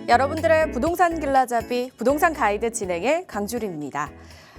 여러분들의 부동산 길라잡이 부동산 가이드 진행의 강주리입니다.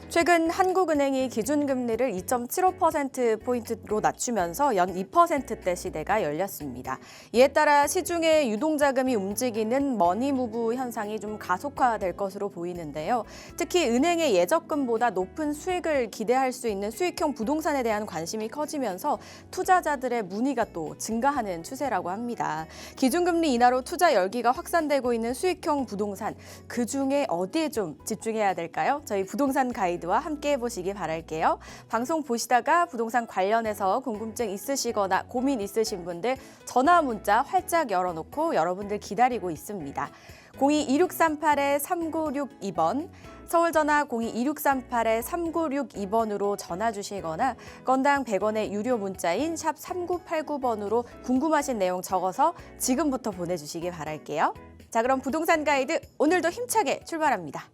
최근 한국은행이 기준금리를 2.75%포인트로 낮추면서 연 2%대 시대가 열렸습니다. 이에 따라 시중의 유동자금이 움직이는 머니무브 현상이 좀 가속화될 것으로 보이는데요. 특히 은행의 예적금보다 높은 수익을 기대할 수 있는 수익형 부동산에 대한 관심이 커지면서 투자자들의 문의가 또 증가하는 추세라고 합니다. 기준금리 인하로 투자 열기가 확산되고 있는 수익형 부동산, 그중에 어디에 좀 집중해야 될까요? 저희 부동산 가이드와 함께 해보시기 바랄게요. 방송 보시다가 부동산 관련해서 궁금증 있으시거나 고민 있으신 분들 전화 문자 활짝 열어놓고 여러분들 기다리고 있습니다. 02-2638-3962번, 서울 전화 02-2638-3962번으로 전화 주시거나 건당 100원의 유료 문자인 샵 3989번으로 궁금하신 내용 적어서 지금부터 보내주시기 바랄게요. 자, 그럼 부동산 가이드 오늘도 힘차게 출발합니다.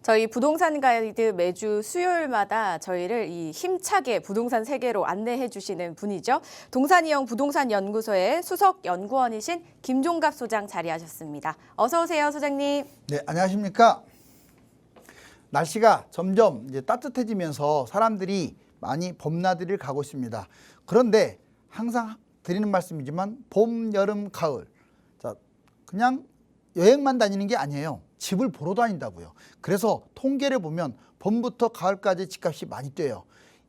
저희 부동산 가이드 매주 수요일마다 저희를 이 힘차게 부동산 세계로 안내해 주시는 분이죠. 동산이형 부동산 연구소의 수석 연구원이신 김종갑 소장 자리하셨습니다. 어서 오세요, 소장님. 네, 안녕하십니까. 날씨가 점점 이제 따뜻해지면서 사람들이 많이 봄나들이를 가고 있습니다. 그런데 항상 드리는 말씀이지만 봄, 여름, 가을, 자, 그냥 여행만 다니는 게 아니에요. 집을 보러 다닌다고요. 그래서 통계를 보면 봄부터 가을까지 집값이 많이 뛰어요.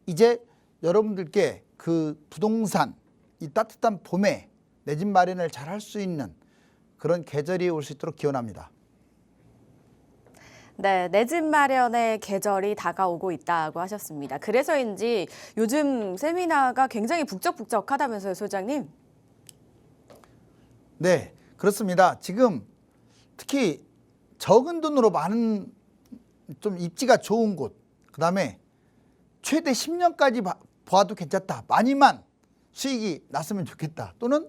이제 여러분들께 그 부동산, 이 따뜻한 봄에 내 집 마련을 잘 할 수 있는 그런 계절이 올 수 있도록 기원합니다. 네, 내 집 마련의 계절이 다가오고 있다고 하셨습니다. 그래서인지 요즘 세미나가 굉장히 북적북적하다면서요, 소장님? 네, 그렇습니다. 지금 특히 적은 돈으로 많은 좀 입지가 좋은 곳, 그다음에 최대 10년까지 봐도 괜찮다. 많이만 수익이 났으면 좋겠다. 또는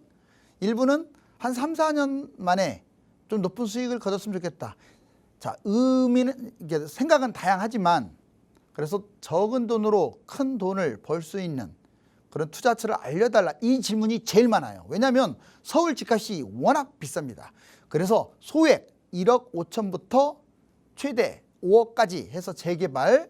일부는 한 3, 4년 만에 좀 높은 수익을 거뒀으면 좋겠다. 자, 의미는 이게 생각은 다양하지만 그래서 적은 돈으로 큰 돈을 벌 수 있는 그런 투자처를 알려달라. 이 질문이 제일 많아요. 왜냐하면 서울 집값이 워낙 비쌉니다. 그래서 소액 1억 5천부터 최대 5억까지 해서 재개발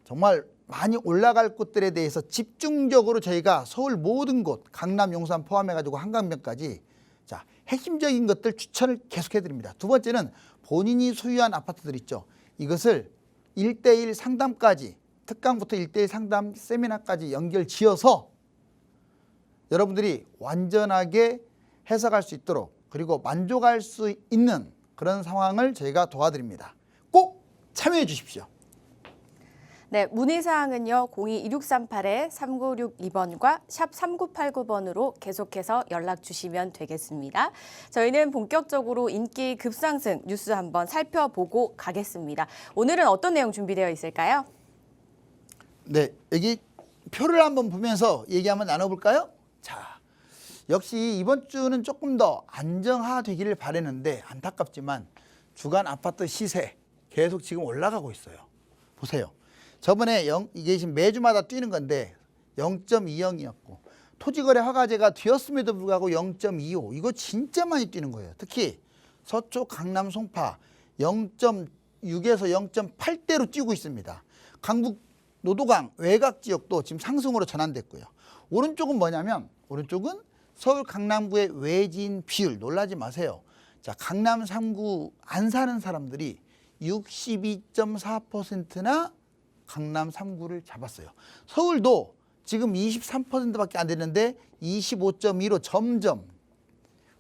정말 많이 올라갈 곳들에 대해서 집중적으로 저희가 서울 모든 곳, 강남, 용산 포함해가지고 한강변까지 자, 핵심적인 것들 추천을 계속해 드립니다. 두 번째는 본인이 소유한 아파트들 있죠. 이것을 1:1 상담까지, 특강부터 1:1 상담 세미나까지 연결 지어서 여러분들이 완전하게 해석할 수 있도록 그리고 만족할 수 있는 그런 상황을 저희가 도와드립니다. 꼭 참여해 주십시오. 네, 문의사항은요. 02-2638-3962번과 샵 3989번으로 계속해서 연락 주시면 되겠습니다. 저희는 본격적으로 인기 급상승 뉴스 한번 살펴보고 가겠습니다. 오늘은 어떤 내용 준비되어 있을까요? 네, 여기 표를 한번 보면서 얘기 한번 나눠볼까요? 자, 역시 이번 주는 조금 더 안정화되기를 바라는데 안타깝지만 주간 아파트 시세 계속 지금 올라가고 있어요. 보세요. 저번에 이게 지금 매주마다 뛰는 건데 0.20이었고 토지거래 허가제가 되었음에도 불구하고 0.25 이거 진짜 많이 뛰는 거예요. 특히 서초, 강남, 송파 0.6에서 0.8대로 뛰고 있습니다. 강북, 노도강, 외곽 지역도 지금 상승으로 전환됐고요. 오른쪽은 뭐냐면 오른쪽은 서울 강남구의 외진 비율 놀라지 마세요. 자, 강남 3구 안 사는 사람들이 62.4%나 강남 3구를 잡았어요. 서울도 지금 23%밖에 안 되는데 25.2로 점점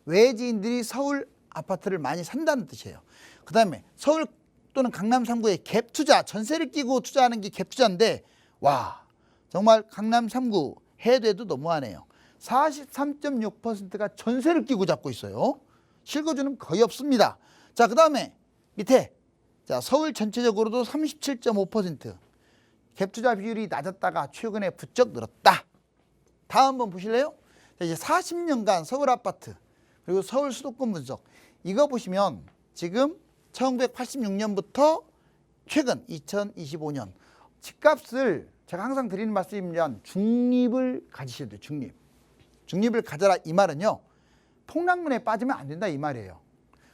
외지인들이 서울 아파트를 많이 산다는 뜻이에요. 그 다음에 서울 또는 강남 3구의 갭 투자, 전세를 끼고 투자하는 게 갭 투자인데 와, 정말 강남 3구 해외도 너무하네요. 43.6%가 전세를 끼고 잡고 있어요. 실거주는 거의 없습니다. 자, 그 다음에 밑에 자, 서울 전체적으로도 37.5%. 갭 투자 비율이 낮았다가 최근에 부쩍 늘었다. 다음 한번 보실래요? 자, 이제 40년간 서울 아파트 그리고 서울 수도권 분석. 이거 보시면 지금 1986년부터 최근 2025년 집값을 제가 항상 드리는 말씀이면 중립을 가지셔야 돼요. 중립을 가져라 이 말은요. 폭락론에 빠지면 안 된다 이 말이에요.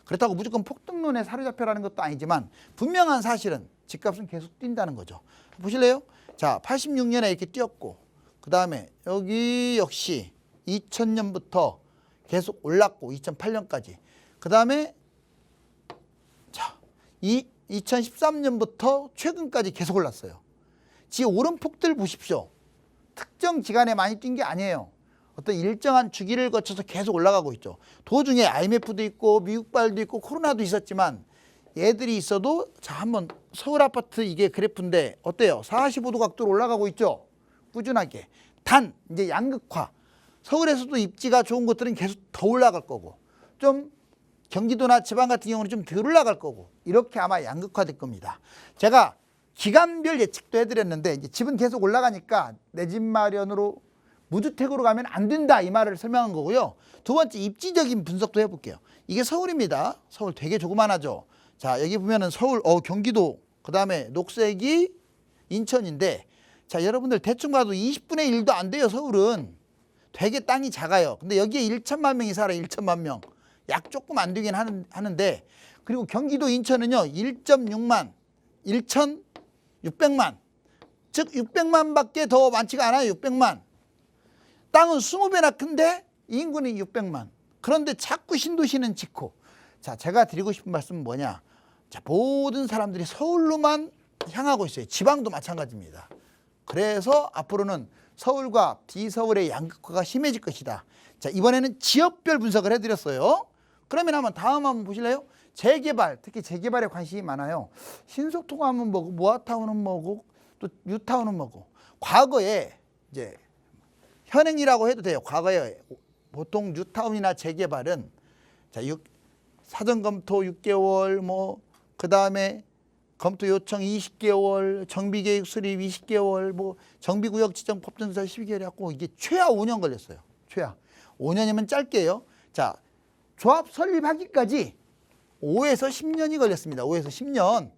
그렇다고 무조건 폭등론에 사로잡혀라는 것도 아니지만 분명한 사실은 집값은 계속 뛴다는 거죠. 보실래요? 자, 86년에 이렇게 뛰었고 그 다음에 여기 역시 2000년부터 계속 올랐고 2008년까지 그 다음에 자, 2013년부터 최근까지 계속 올랐어요. 지금 오름폭들 보십시오. 특정 기간에 많이 뛴 게 아니에요. 어떤 일정한 주기를 거쳐서 계속 올라가고 있죠. 도중에 IMF도 있고 미국발도 있고 코로나도 있었지만 얘들이 있어도 자 한번 서울 아파트 이게 그래프인데 어때요? 45도 각도로 올라가고 있죠. 꾸준하게. 단 이제 양극화. 서울에서도 입지가 좋은 곳들은 계속 더 올라갈 거고 좀 경기도나 지방 같은 경우는 좀 덜 올라갈 거고 이렇게 아마 양극화될 겁니다. 제가 기간별 예측도 해드렸는데 이제 집은 계속 올라가니까 내 집 마련으로 무주택으로 가면 안 된다 이 말을 설명한 거고요. 두 번째 입지적인 분석도 해볼게요. 이게 서울입니다. 서울 되게 조그만하죠. 자 여기 보면은 서울 경기도 그 다음에 녹색이 인천인데 자 여러분들 대충 봐도 20분의 1도 안 돼요. 서울은 되게 땅이 작아요. 근데 여기에 1천만 명이 살아요. 1천만 명. 약 조금 안 되긴 하는데 그리고 경기도 인천은요 1.6만 1,600만 즉 600만 밖에 더 많지가 않아요. 600만 땅은 20배나 큰데 인구는 600만 그런데 자꾸 신도시는 짓고 자 제가 드리고 싶은 말씀은 뭐냐 자 모든 사람들이 서울로만 향하고 있어요. 지방도 마찬가지입니다. 그래서 앞으로는 서울과 비서울의 양극화가 심해질 것이다. 자 이번에는 지역별 분석을 해드렸어요. 그러면 한번 다음 한번 보실래요? 재개발, 특히 재개발에 관심이 많아요. 신속통합은 뭐고 모아타운은 뭐고 또 뉴타운은 뭐고 과거에 이제 현행이라고 해도 돼요. 과거에 보통 뉴타운이나 재개발은 자 사전 검토 6개월 뭐 그다음에 검토 요청 20개월, 정비계획 수립 20개월, 뭐 정비구역 지정 법정조사 12개월 해갖고 이게 최하 5년 걸렸어요. 최하 5년이면 짧게요. 자 조합 설립하기까지 5에서 10년이 걸렸습니다. 5에서 10년.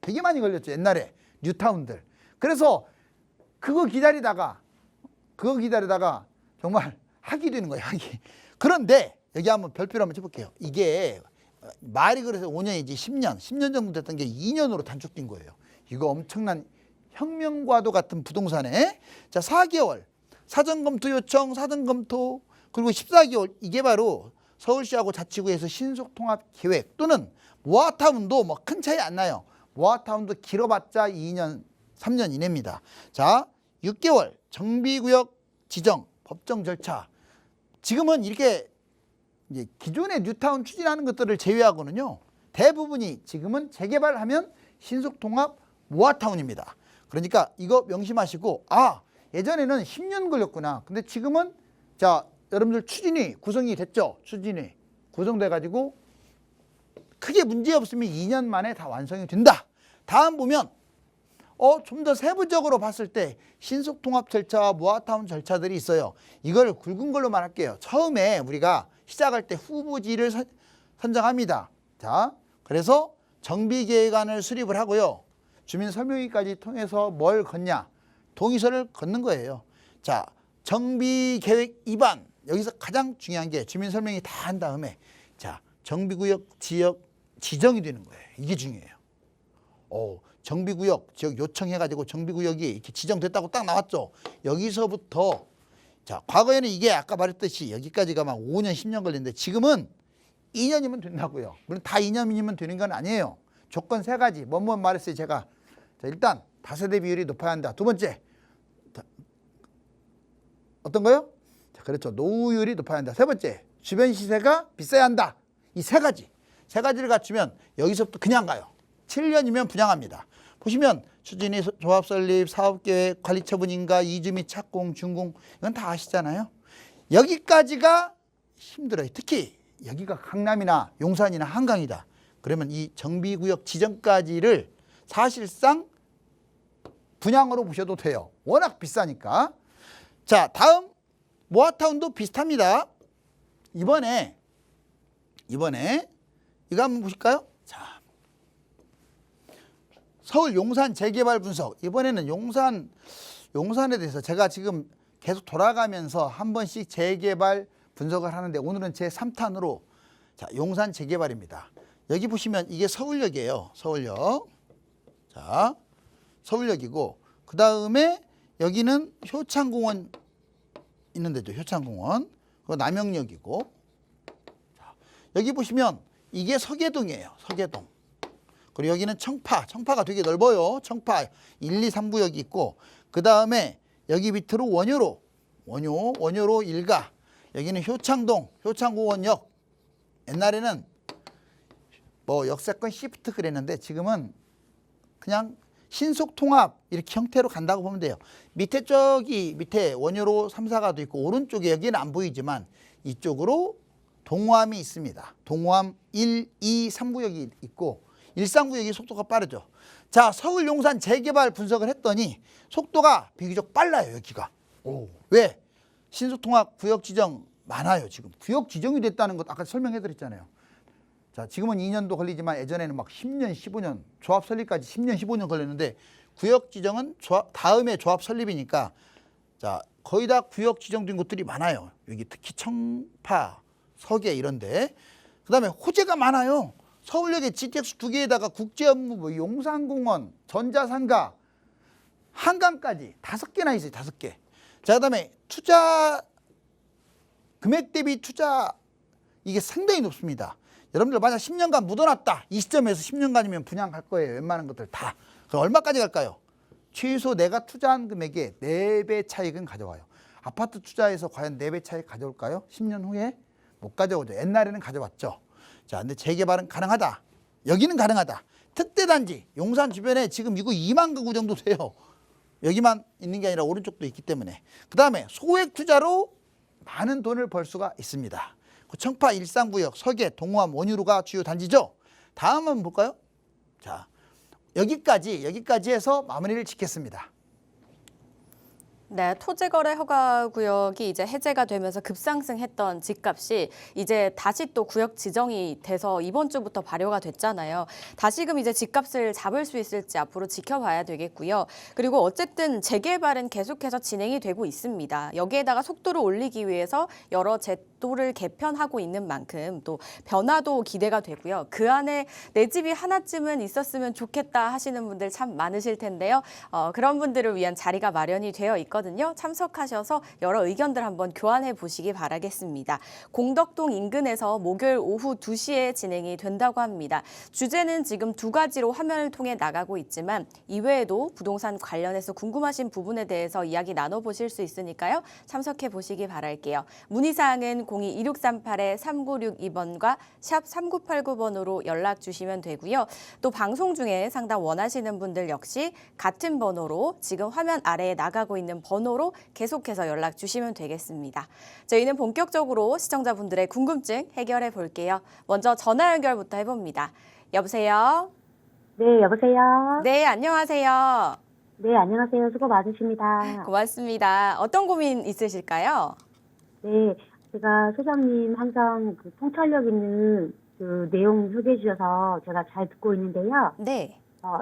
되게 많이 걸렸죠. 옛날에 뉴타운들. 그래서 그거 기다리다가 정말 학이 되는 거예요. 학이. 그런데 여기 한번 별표를 한번 쳐볼게요. 이게 말이 그래서 5년이지 10년 정도 됐던 게 2년으로 단축된 거예요. 이거 엄청난 혁명과도 같은 부동산에 자 4개월 사전검토 요청 사전검토 그리고 14개월 이게 바로 서울시하고 자치구에서 신속통합계획 또는 모아타운도 뭐 큰 차이 안 나요. 모아타운도 길어봤자 2년 3년 이내입니다. 자 6개월 정비구역 지정 법정 절차 지금은 이렇게 이제 기존의 뉴타운 추진하는 것들을 제외하고는요 대부분이 지금은 재개발하면 신속통합 모아타운입니다. 그러니까 이거 명심하시고 아 예전에는 10년 걸렸구나. 근데 지금은 자 여러분들 추진이 구성이 됐죠. 추진이 구성돼 가지고 크게 문제 없으면 2년 만에 다 완성이 된다. 다음 보면 좀 더 세부적으로 봤을 때 신속통합 절차와 모아타운 절차들이 있어요. 이걸 굵은 걸로 말할게요. 처음에 우리가 시작할 때 후보지를 선정합니다. 자, 그래서 정비계획안을 수립을 하고요. 주민설명회까지 통해서 뭘 걷냐? 동의서를 걷는 거예요. 자, 정비계획 입안 여기서 가장 중요한 게 주민설명회 다 한 다음에 자 정비구역 지역 지정이 되는 거예요. 이게 중요해요. 정비구역 지역 요청해가지고 정비구역이 이렇게 지정됐다고 딱 나왔죠. 여기서부터 자 과거에는 이게 아까 말했듯이 여기까지가 막 5년 10년 걸리는데 지금은 2년이면 된다고요. 물론 다 2년이면 되는 건 아니에요. 조건 3가지 뭐뭐 말했어요 제가. 자, 일단 다세대 비율이 높아야 한다. 두 번째 어떤 거요? 자, 그렇죠. 노후율이 높아야 한다. 세 번째 주변 시세가 비싸야 한다. 이 3가지. 3가지를 갖추면 여기서부터 그냥 가요. 7년이면 분양합니다. 보시면 추진이 조합 설립, 사업계획, 관리처분인가, 이주 및 착공, 준공 이건 다 아시잖아요. 여기까지가 힘들어요. 특히 여기가 강남이나 용산이나 한강이다. 그러면 이 정비구역 지정까지를 사실상 분양으로 보셔도 돼요. 워낙 비싸니까. 자 다음 모아타운도 비슷합니다. 이번에 이번에 이거 한번 보실까요? 자, 서울 용산 재개발 분석. 이번에는 용산에 대해서 제가 지금 계속 돌아가면서 한 번씩 재개발 분석을 하는데 오늘은 제 3탄으로 자, 용산 재개발입니다. 여기 보시면 이게 서울역이에요. 서울역. 자, 서울역이고 그 다음에 여기는 효창공원 있는 데죠. 효창공원. 그거 남영역이고. 자, 여기 보시면 이게 서계동이에요. 서계동. 그리고 여기는 청파가 되게 넓어요. 청파 1, 2, 3구역이 있고 그 다음에 여기 밑으로 원효로 일가. 여기는 효창동, 효창공원역. 옛날에는 뭐 역세권 시프트 그랬는데 지금은 그냥 신속통합 이렇게 형태로 간다고 보면 돼요. 밑에 원효로 3, 4가도 있고 오른쪽에 여기는 안 보이지만 이쪽으로 동호암이 있습니다. 동호암 1, 2, 3구역이 있고 1, 3구역이 속도가 빠르죠. 자, 서울 용산 재개발 분석을 했더니 속도가 비교적 빨라요. 여기가. 왜? 신속통합 구역 지정 많아요. 지금 구역 지정이 됐다는 것 아까 설명해 드렸잖아요. 자, 지금은 2년도 걸리지만 예전에는 막 10년, 15년 조합 설립까지 10년, 15년 걸렸는데 구역 지정은 다음에 조합 설립이니까 자, 거의 다 구역 지정된 곳들이 많아요. 여기 특히 청파, 서계 이런데. 그다음에 호재가 많아요. 서울역에 GTX 2개에다가 국제업무, 뭐 용산공원, 전자상가, 한강까지 5개나 있어요. 5개. 자, 그다음에 투자 금액 대비 투자 이게 상당히 높습니다. 여러분들 만약 10년간 묻어놨다. 이 시점에서 10년간이면 분양할 거예요. 웬만한 것들 다. 그럼 얼마까지 갈까요? 최소 내가 투자한 금액의 4배 차익은 가져와요. 아파트 투자해서 과연 4배 차익 가져올까요? 10년 후에 못 가져오죠. 옛날에는 가져왔죠. 자, 근데 재개발은 가능하다. 여기는 가능하다. 특대단지 용산 주변에 지금 이거 2만 가구 정도 돼요. 여기만 있는 게 아니라 오른쪽도 있기 때문에. 그 다음에 소액 투자로 많은 돈을 벌 수가 있습니다. 청파 139역, 서계, 동호암, 원유로가 주요 단지죠. 다음 한번 볼까요? 자, 여기까지 해서 마무리를 짓겠습니다. 네, 토지거래 허가구역이 이제 해제가 되면서 급상승했던 집값이 이제 다시 또 구역 지정이 돼서 이번 주부터 발효가 됐잖아요. 다시금 이제 집값을 잡을 수 있을지 앞으로 지켜봐야 되겠고요. 그리고 어쨌든 재개발은 계속해서 진행이 되고 있습니다. 여기에다가 속도를 올리기 위해서 여러 제도를 개편하고 있는 만큼 또 변화도 기대가 되고요. 그 안에 내 집이 하나쯤은 있었으면 좋겠다 하시는 분들 참 많으실 텐데요. 그런 분들을 위한 자리가 마련이 되어 있거든요. 참석하셔서 여러 의견들 한번 교환해 보시기 바라겠습니다. 공덕동 인근에서 목요일 오후 2시에 진행이 된다고 합니다. 주제는 지금 2가지로 화면을 통해 나가고 있지만 이외에도 부동산 관련해서 궁금하신 부분에 대해서 이야기 나눠보실 수 있으니까요. 참석해 보시기 바랄게요. 문의사항은 02-2638-3962번과 샵 3989번으로 연락 주시면 되고요. 또 방송 중에 상담 원하시는 분들 역시 같은 번호로 지금 화면 아래에 나가고 있는 번호로 계속해서 연락 주시면 되겠습니다. 저희는 본격적으로 시청자분들의 궁금증 해결해 볼게요. 먼저 전화 연결부터 해봅니다. 여보세요? 네, 여보세요? 네, 안녕하세요. 네, 안녕하세요. 수고 많으십니다. 고맙습니다. 어떤 고민 있으실까요? 네, 제가 소장님 항상 그 통찰력 있는 그 내용 소개해 주셔서 제가 잘 듣고 있는데요. 네.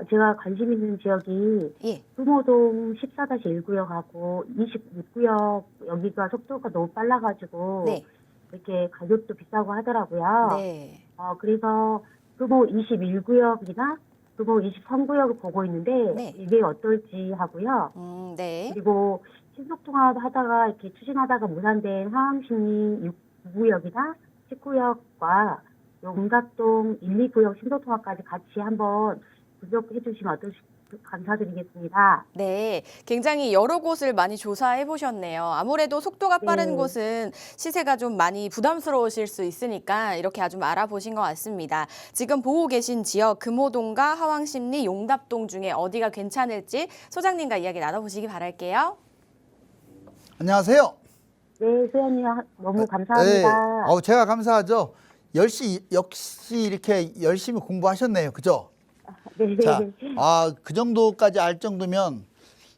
제가 관심 있는 지역이 예. 금호동 14-1구역하고 26구역 여기가 속도가 너무 빨라가지고 네. 이렇게 가격도 비싸고 하더라고요. 네. 그래서 금호 21구역이나 금호 23구역을 보고 있는데 네. 이게 어떨지 하고요. 네. 그리고 신속통합 하다가 이렇게 추진하다가 무산된 하항심리 6구역이나 10구역과 용갑동 1, 2구역 신속통합까지 같이 한번 분석해 주시면 감사드리겠습니다. 네, 굉장히 여러 곳을 많이 조사해 보셨네요. 아무래도 속도가 빠른 네. 곳은 시세가 좀 많이 부담스러우실 수 있으니까 이렇게 좀 알아보신 것 같습니다. 지금 보고 계신 지역 금호동과 하왕심리, 용답동 중에 어디가 괜찮을지 소장님과 이야기 나눠보시기 바랄게요. 안녕하세요. 네, 소연님 너무 감사합니다. 네. 제가 감사하죠. 역시 이렇게 열심히 공부하셨네요. 그죠? 네. 자, 그 정도까지 알 정도면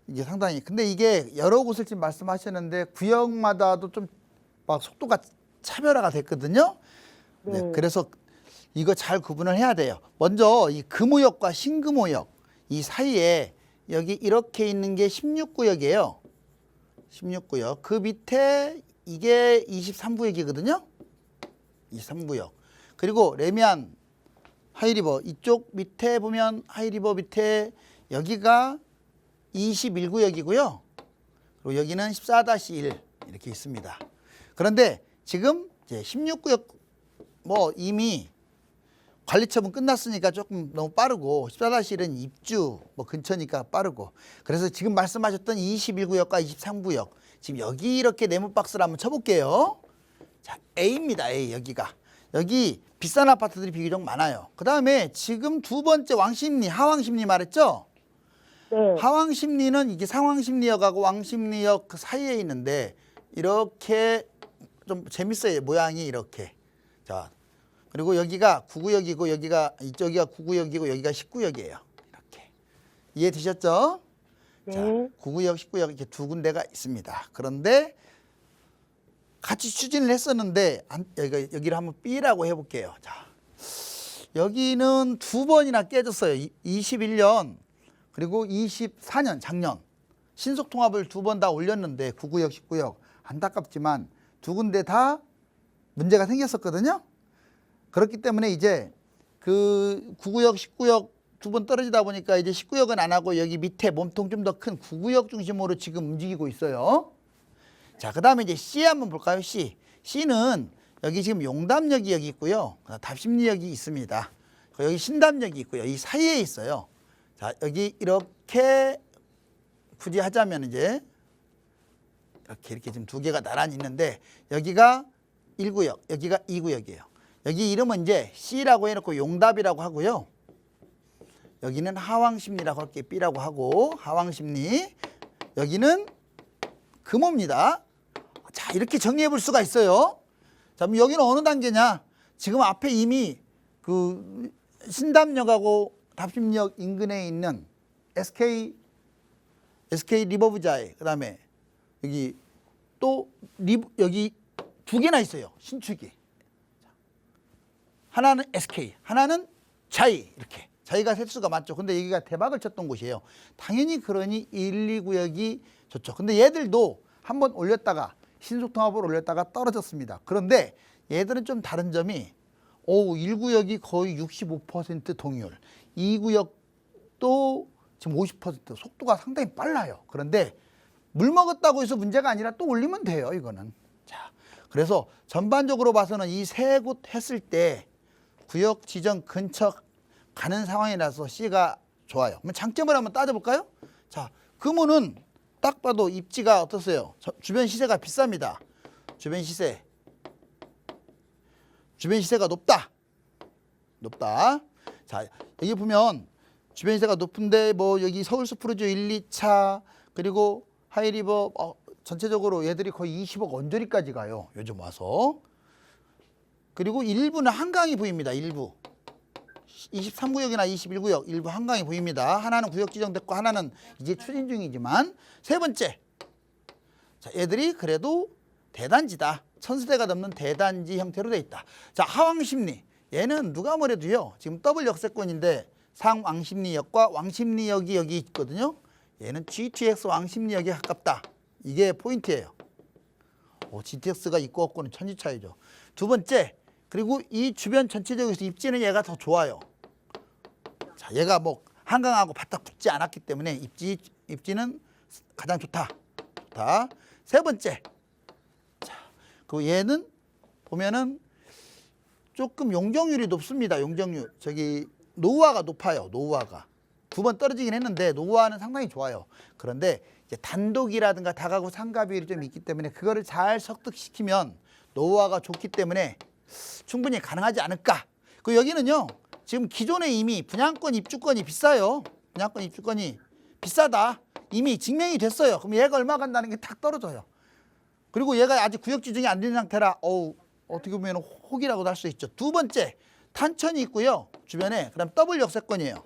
이게 상당히. 근데 이게 여러 곳을 지금 말씀하셨는데 구역마다도 좀 막 속도가 차별화가 됐거든요. 네. 네, 그래서 이거 잘 구분을 해야 돼요. 먼저 이 금호역과 신금호역 이 사이에 여기 이렇게 있는 게 16구역이에요. 16구역. 그 밑에 이게 23구역이거든요. 23구역. 그리고 레미안 하이리버 이쪽 밑에 보면 하이리버 밑에 여기가 21구역이고요. 그리고 여기는 14-1 이렇게 있습니다. 그런데 지금 이제 16구역 뭐 이미 관리처분 끝났으니까 조금 너무 빠르고 14-1은 입주 뭐 근처니까 빠르고 그래서 지금 말씀하셨던 21구역과 23구역 지금 여기 이렇게 네모 박스를 한번 쳐볼게요. 자, A입니다. A 여기가. 여기 비싼 아파트들이 비교적 많아요. 그 다음에 지금 두 번째 왕십리, 하왕십리 말했죠? 네. 하왕십리는 이게 상왕십리역하고 왕십리역 그 사이에 있는데 이렇게 좀 재밌어요. 모양이 이렇게. 자, 그리고 여기가 9구역이고 여기가 이쪽이가 9구역이고 여기가 10구역이에요. 이렇게. 이해되셨죠? 네. 자, 9구역, 10구역 이렇게 두 군데가 있습니다. 그런데 같이 추진을 했었는데 여기를 한번 B라고 해볼게요. 자, 여기는 두 번이나 깨졌어요. 21년 그리고 24년 작년 신속통합을 두 번 다 올렸는데 9구역, 10구역 안타깝지만 두 군데 다 문제가 생겼었거든요. 그렇기 때문에 이제 그 9구역, 10구역 두 번 떨어지다 보니까 이제 10구역은 안 하고 여기 밑에 몸통 좀 더 큰 9구역 중심으로 지금 움직이고 있어요. 자, 그 다음에 이제 C 한번 볼까요? C. C는 여기 지금 용담역이 여기 있고요. 답심리역이 있습니다. 여기 신담역이 있고요. 이 사이에 있어요. 자, 여기 이렇게 굳이 하자면 이제 이렇게 지금 두 개가 나란히 있는데 여기가 1구역, 여기가 2구역이에요. 여기 이름은 이제 C라고 해놓고 용답이라고 하고요. 여기는 하왕십리라고 할게 B라고 하고 하왕십리. 여기는 금호입니다. 자, 이렇게 정리해 볼 수가 있어요. 자, 그럼 여기는 어느 단계냐? 지금 앞에 이미 그 신담역하고 답심역 인근에 있는 SK 리버브자이 그다음에 여기 또 여기 두 개나 있어요. 신축이. 하나는 SK, 하나는 자이 이렇게. 자이가 횟수가 많죠. 근데 여기가 대박을 쳤던 곳이에요. 당연히 그러니 1, 2구역이 좋죠. 근데 얘들도 한번 올렸다가 신속통합을 올렸다가 떨어졌습니다. 그런데 얘들은 좀 다른 점이 1구역이 거의 65% 동의율, 2구역도 지금 50% 속도가 상당히 빨라요. 그런데 물 먹었다고 해서 문제가 아니라 또 올리면 돼요. 이거는. 자, 그래서 전반적으로 봐서는 이 세 곳 했을 때 구역 지정 근처 가는 상황이라서 C가 좋아요. 그럼 장점을 한번 따져볼까요? 자, 금호는 딱 봐도 입지가 어떻어요? 주변 시세가 비쌉니다. 주변 시세가 높다. 자, 여기 보면 주변 시세가 높은데 뭐 여기 서울스프루즈 1, 2차 그리고 하이리버 전체적으로 얘들이 거의 20억 언저리까지 가요. 요즘 와서. 그리고 일부는 한강이 보입니다. 일부. 23구역이나 21구역 일부 한강이 보입니다. 하나는 구역 지정됐고 하나는 이제 추진 중이지만 세 번째. 자, 얘들이 그래도 대단지다. 1000세대가 넘는 대단지 형태로 돼 있다. 자, 하왕십리. 얘는 누가 뭐래도요. 지금 더블 역세권인데 상왕십리역과 왕십리역이 여기 있거든요. 얘는 GTX 왕십리역에 가깝다. 이게 포인트예요. GTX가 있고 없고는 천지 차이죠. 두 번째. 그리고 이 주변 전체적으로 입지는 얘가 더 좋아요. 자, 얘가 뭐 한강하고 바짝 붙지 않았기 때문에 입지는 가장 좋다. 세 번째. 자, 그 얘는 보면은 조금 용적률이 높습니다. 용적률. 저기 노후화가 높아요. 노후화가. 두 번 떨어지긴 했는데 노후화는 상당히 좋아요. 그런데 이제 단독이라든가 다가구 상가 비율이 좀 있기 때문에 그거를 잘 석득시키면 노후화가 좋기 때문에 충분히 가능하지 않을까. 그 여기는요. 지금 기존에 이미 분양권 입주권이 비싸요. 분양권 입주권이 비싸다. 이미 증명이 됐어요. 그럼 얘가 얼마 간다는 게 탁 떨어져요. 그리고 얘가 아직 구역 지정이 안 된 상태라 어떻게 보면 혹이라고도 할 수 있죠. 두 번째, 탄천이 있고요. 주변에. 그다음 더블 역세권이에요.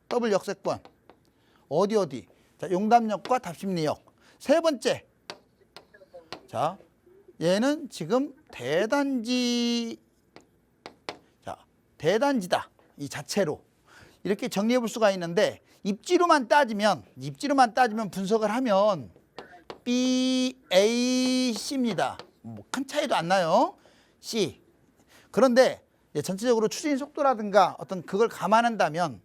더블 역세권. 어디? 자, 용담역과 답심리역. 세 번째. 자, 얘는 지금 대단지 대단지다. 이 자체로 이렇게 정리해 볼 수가 있는데 입지로만 따지면 분석을 하면 B, A, C입니다. 뭐 큰 차이도 안 나요. C. 그런데 전체적으로 추진 속도라든가 어떤 그걸 감안한다면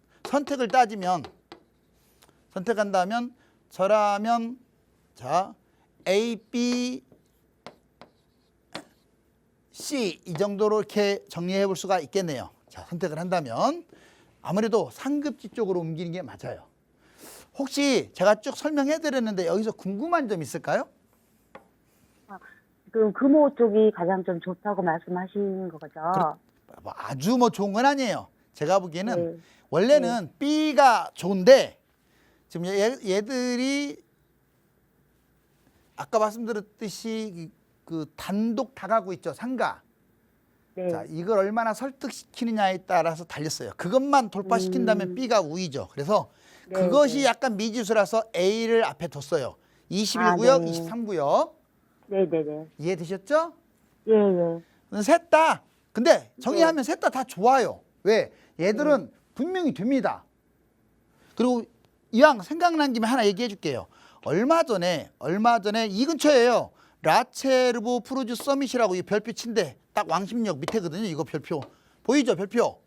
선택한다면 저라면 자 A, B, C 이 정도로 이렇게 정리해 볼 수가 있겠네요. 자, 선택을 한다면 아무래도 상급지 쪽으로 옮기는 게 맞아요. 혹시 제가 쭉 설명해 드렸는데 여기서 궁금한 점 있을까요? 지금 금호 쪽이 가장 좀 좋다고 말씀하신 거죠? 뭐 아주 뭐 좋은 건 아니에요. 제가 보기에는 네. 원래는 B가 좋은데 지금 얘들이 아까 말씀드렸듯이 그 단독 다가구 있죠. 상가. 네. 자, 이걸 얼마나 설득시키느냐에 따라서 달렸어요. 그것만 돌파시킨다면 B가 우위죠. 그래서 네, 그것이 네. 약간 미지수라서 A를 앞에 뒀어요. 21구역, 네. 23구역. 네네네. 이해되셨죠? 예, 예. 셋 다. 근데 정리하면 네. 셋 다 좋아요. 왜? 얘들은 분명히 됩니다. 그리고 이왕 생각난 김에 하나 얘기해 줄게요. 얼마 전에 이 근처에요. 라체르보 푸르즈 서밋이라고 이 별표 친데 딱 왕십역 밑에거든요. 이거 별표. 보이죠? 별표.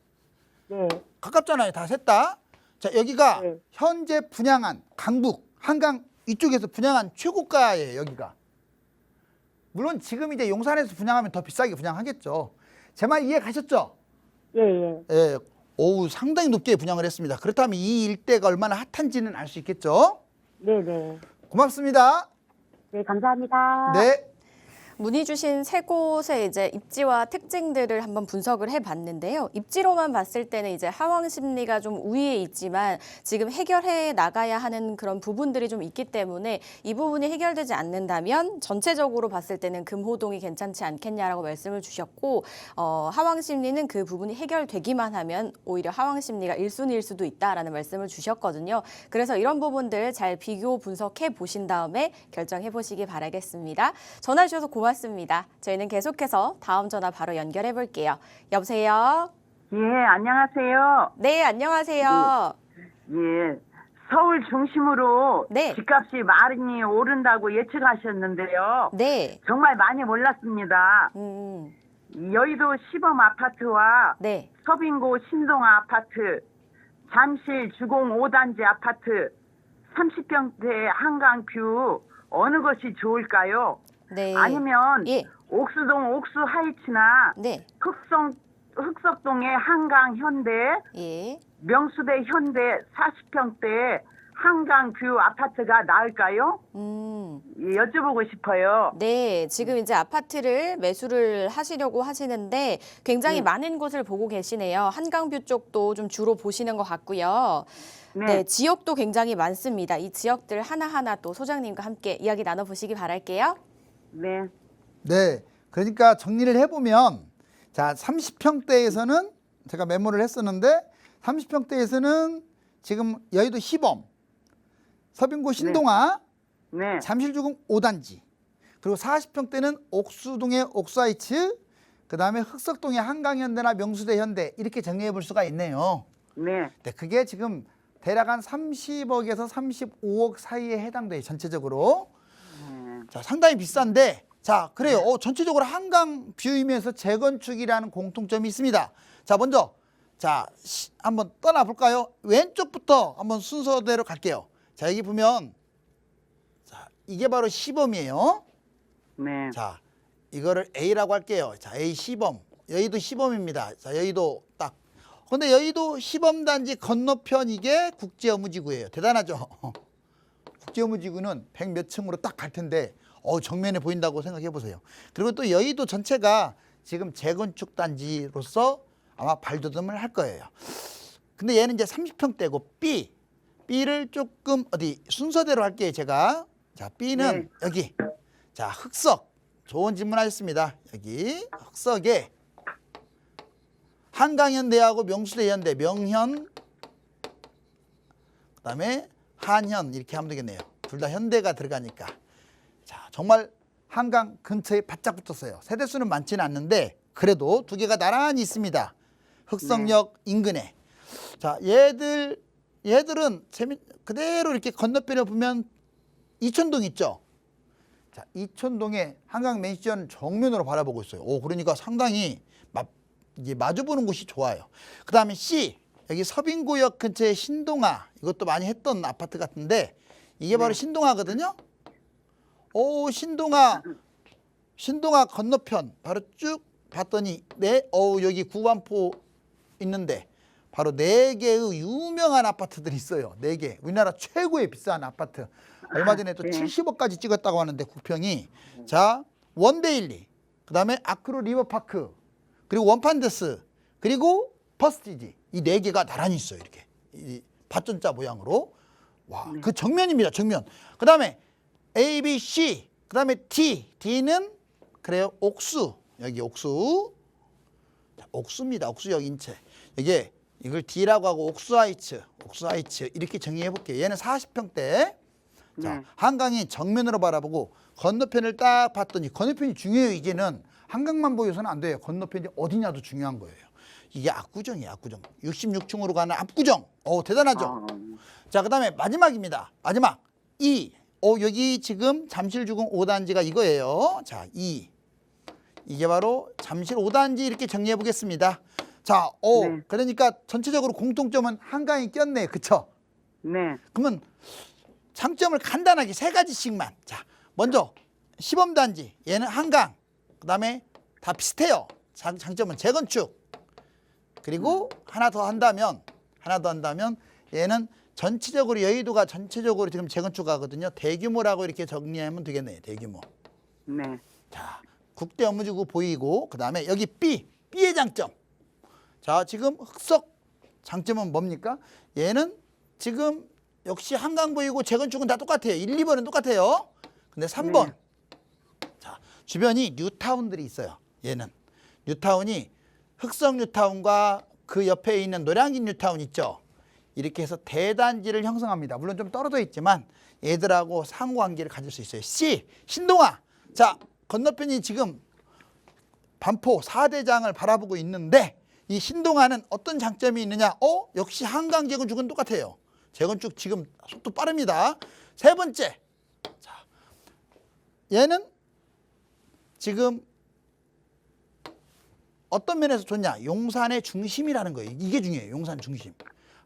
네. 가깝잖아요. 다 셋 다. 자, 여기가 네. 현재 분양한 강북, 한강 이쪽에서 분양한 최고가예요. 여기가. 물론 지금 이제 용산에서 분양하면 더 비싸게 분양하겠죠. 제 말 이해 가셨죠? 예, 예. 예, 오우 상당히 높게 분양을 했습니다. 그렇다면 이 일대가 얼마나 핫한지는 알 수 있겠죠? 네네. 고맙습니다. 네, 감사합니다. 네. 문의 주신 세 곳의 이제 입지와 특징들을 한번 분석을 해봤는데요. 입지로만 봤을 때는 이제 하왕 심리가 좀 우위에 있지만 지금 해결해 나가야 하는 그런 부분들이 좀 있기 때문에 이 부분이 해결되지 않는다면 전체적으로 봤을 때는 금호동이 괜찮지 않겠냐라고 말씀을 주셨고 하왕 심리는 그 부분이 해결되기만 하면 오히려 하왕 심리가 1순위일 수도 있다라는 말씀을 주셨거든요. 그래서 이런 부분들 잘 비교 분석해 보신 다음에 결정해 보시기 바라겠습니다. 전화 주셔서 고맙습니다. 저희는 계속해서 다음 전화 바로 연결해 볼게요. 여보세요? 예, 안녕하세요. 네, 안녕하세요. 예, 서울 중심으로 네. 집값이 많이 오른다고 예측하셨는데요. 네. 정말 많이 몰랐습니다. 여의도 시범 아파트와 네. 서빙고 신동아 아파트, 잠실 주공 5단지 아파트, 30평대 한강뷰 어느 것이 좋을까요? 네. 아니면 예. 옥수동 옥수 하이츠나 네. 흑석동의 한강 현대, 예. 명수대 현대 40평대 한강뷰 아파트가 나을까요? 예, 여쭤보고 싶어요. 네, 지금 이제 아파트를 매수를 하시려고 하시는데 굉장히 많은 곳을 보고 계시네요. 한강뷰 쪽도 좀 주로 보시는 것 같고요. 네, 지역도 굉장히 많습니다. 이 지역들 하나하나 또 소장님과 함께 이야기 나눠보시기 바랄게요. 네. 네. 그러니까 정리를 해보면 자 30평대에서는 제가 메모를 했었는데 30평대에서는 지금 여의도 시범, 서빙고 신동아, 네. 잠실주공 5단지 그리고 40평대는 옥수동의 옥수하이츠 그다음에 흑석동의 한강현대나 명수대 현대 이렇게 정리해 볼 수가 있네요. 네. 네, 그게 지금 대략 한 30억에서 35억 사이에 해당돼요. 전체적으로. 자, 상당히 비싼데 자, 그래요. 전체적으로 한강 뷰이면서 재건축이라는 공통점이 있습니다. 자, 먼저 자, 한번 떠나 볼까요? 왼쪽부터 한번 순서대로 갈게요. 자, 여기 보면 자, 이게 바로 시범이에요. 네. 자, 이거를 A라고 할게요. 자, A 시범. 여의도 시범입니다. 자, 여의도 딱. 근데 여의도 시범단지 건너편 이게 국제업무지구예요. 대단하죠? 국제업무지구는 100 몇 층으로 딱 갈 텐데 정면에 보인다고 생각해 보세요. 그리고 또 여의도 전체가 지금 재건축 단지로서 아마 발돋움을 할 거예요. 근데 얘는 이제 30평대고 B를 조금 어디 순서대로 할게요. 제가. 자, B는 여기. 자, 흑석. 좋은 질문 하셨습니다. 여기 흑석에 한강현대하고 명수대현대, 명현, 그다음에 한현 이렇게 하면 되겠네요. 둘 다 현대가 들어가니까. 자, 정말 한강 근처에 바짝 붙었어요. 세대수는 많지는 않는데 그래도 두 개가 나란히 있습니다. 흑성역 인근에. 자, 얘들은 그대로 이렇게 건너편에 보면 이촌동 있죠. 자, 이촌동에 한강 맨션 정면으로 바라보고 있어요. 오, 그러니까 상당히 이게 마주보는 곳이 좋아요. 그 다음에 C, 여기 서빙구역 근처에 신동아, 이것도 많이 했던 아파트 같은데 이게 바로 신동아거든요. 오, 신동아 건너편 바로 쭉 봤더니 여기 구반포 있는데 바로 4개의 유명한 아파트들이 있어요. 4개. 우리나라 최고의 비싼 아파트. 얼마 전에 또 70억까지 찍었다고 하는데 국평이. 자, 원데일리, 그 다음에 아크로 리버파크, 그리고 원판데스, 그리고 퍼스티지. 이 4개가 나란히 있어요. 이렇게 이 밭전자 모양으로. 와, 그 정면입니다. 정면. 그 다음에 A, B, C, 그 다음에 D는 그래요. 옥수. 여기 옥수. 자, 옥수입니다. 옥수역 인체. 이걸 D라고 하고 옥수하이츠 이렇게 정의해 볼게요. 얘는 40평대. 자, 한강이 정면으로 바라보고 건너편을 딱 봤더니 건너편이 중요해요. 이제는 한강만 보여서는 안 돼요. 건너편이 어디냐도 중요한 거예요. 이게 압구정이에요. 압구정. 66층으로 가는 압구정. 대단하죠. 자, 그 다음에 마지막입니다. 마지막 E. 여기 지금 잠실 주공 5단지가 이거예요. 자, E. 이게 바로 잠실 5단지 이렇게 정리해 보겠습니다. 자, 그러니까 전체적으로 공통점은 한강이 꼈네. 그쵸? 네. 그러면 장점을 간단하게 3가지씩만. 자, 먼저 시범단지. 얘는 한강. 그 다음에 다 비슷해요. 장점은 재건축. 그리고 하나 더 한다면 얘는 전체적으로 여의도가 전체적으로 지금 재건축하거든요. 대규모라고 이렇게 정리하면 되겠네요. 대규모. 네. 자, 국대 업무지구 보이고 그 다음에 여기 B의 장점. 자, 지금 흑석 장점은 뭡니까? 얘는 지금 역시 한강 보이고 재건축은 다 똑같아요. 1, 2번은 똑같아요. 근데 3번. 자, 주변이 뉴타운들이 있어요. 얘는 뉴타운이 흑석 뉴타운과 그 옆에 있는 노량진 뉴타운 있죠. 이렇게 해서 대단지를 형성합니다. 물론 좀 떨어져 있지만 얘들하고 상호관계를 가질 수 있어요. C, 신동아. 자, 건너편이 지금 반포 4대장을 바라보고 있는데 이 신동아는 어떤 장점이 있느냐? 역시 한강 재건축은 똑같아요. 재건축 지금 속도 빠릅니다. 3번째. 자, 얘는 지금 어떤 면에서 좋냐? 용산의 중심이라는 거예요. 이게 중요해요. 용산 중심.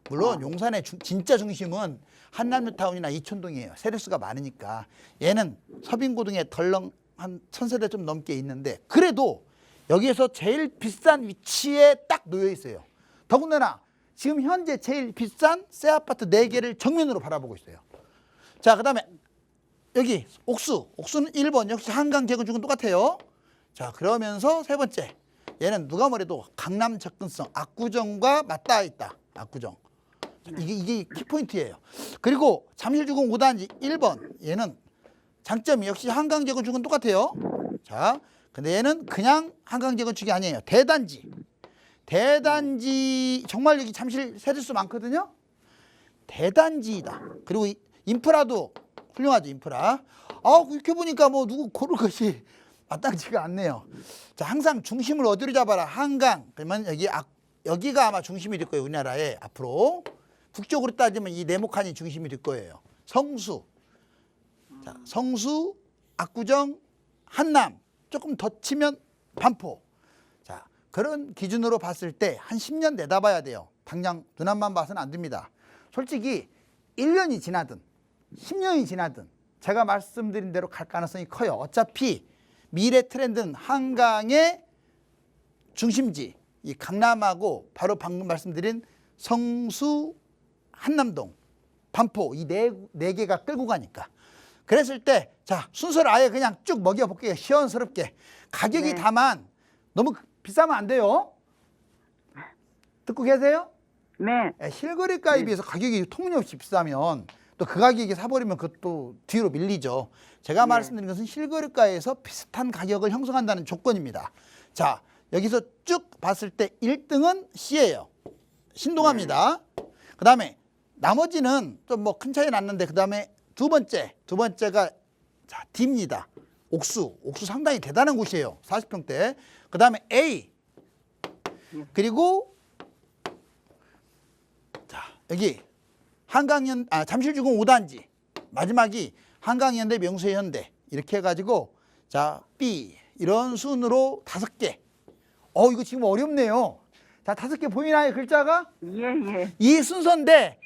물론 용산의 진짜 중심은 한남뉴타운이나 이촌동이에요. 세대수가 많으니까. 얘는 서빙고등에 덜렁 한 1000세대 좀 넘게 있는데 그래도 여기에서 제일 비싼 위치에 딱 놓여 있어요. 더군다나 지금 현재 제일 비싼 새 아파트 4개를 정면으로 바라보고 있어요. 자, 그 다음에 여기 옥수는 1번. 역시 한강 재건축은 똑같아요. 자, 그러면서 3번째. 얘는 누가 뭐래도 강남 접근성 압구정과 맞닿아 있다. 압구정. 이게 키포인트예요. 그리고 잠실주공 5단지 1번. 얘는 장점이 역시 한강 재건축은 똑같아요. 자, 근데 얘는 그냥 한강 재건축이 아니에요. 대단지 정말 여기 잠실 세대수 많거든요. 대단지이다. 그리고 인프라도 훌륭하죠. 인프라. 이렇게 보니까 뭐 누구 고를 것이 마땅치가 않네요. 자, 항상 중심을 어디로 잡아라? 한강. 그러면 여기가 아마 중심이 될 거예요. 우리나라에 앞으로. 북쪽으로 따지면 이 네모칸이 중심이 될 거예요. 성수. 자, 성수, 압구정, 한남. 조금 더 치면 반포. 자, 그런 기준으로 봤을 때 한 10년 내다봐야 돼요. 당장 눈앞만 봐서는 안 됩니다. 솔직히 1년이 지나든 10년이 지나든 제가 말씀드린 대로 갈 가능성이 커요. 어차피 미래 트렌드는 한강의 중심지, 이 강남하고 바로 방금 말씀드린 성수, 한남동, 반포 이 네 개가 끌고 가니까. 그랬을 때 자, 순서를 아예 그냥 쭉 먹여볼게요. 시원스럽게. 가격이 다만 너무 비싸면 안 돼요. 듣고 계세요? 네. 실거래가에 비해서 가격이 터무니없이 비싸면 또 그 가격에 사버리면 그것도 뒤로 밀리죠. 제가 말씀드린 것은 실거래가에서 비슷한 가격을 형성한다는 조건입니다. 자, 여기서 쭉 봤을 때 1등은 C예요. 신동아입니다. 그 다음에 나머지는 좀 뭐 큰 차이 났는데 그 다음에 두 번째가 자, D입니다. 옥수 상당히 대단한 곳이에요. 40평대. 그 다음에 A. 그리고 여기 잠실주공 5단지 마지막이 한강현대, 명수현대 이렇게 해가지고 자 B 이런 순으로 5개. 이거 지금 어렵네요. 자 5개 보이나요 글자가? 예, 예. 이 순서인데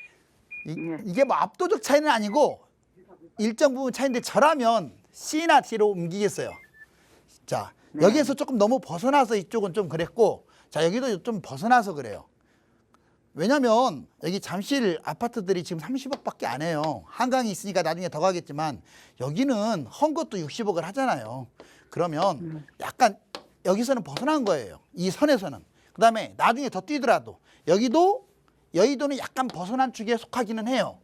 예. 이게 뭐 압도적 차이는 아니고 일정 부분 차이인데 저라면 C나 D로 옮기겠어요. 자 여기에서 조금 너무 벗어나서 이쪽은 좀 그랬고 자 여기도 좀 벗어나서 그래요. 왜냐면 여기 잠실 아파트들이 지금 30억밖에 안 해요. 한강이 있으니까 나중에 더 가겠지만 여기는 헌 것도 60억을 하잖아요. 그러면 약간 여기서는 벗어난 거예요. 이 선에서는. 그다음에 나중에 더 뛰더라도 여의도는 약간 벗어난 축에 속하기는 해요.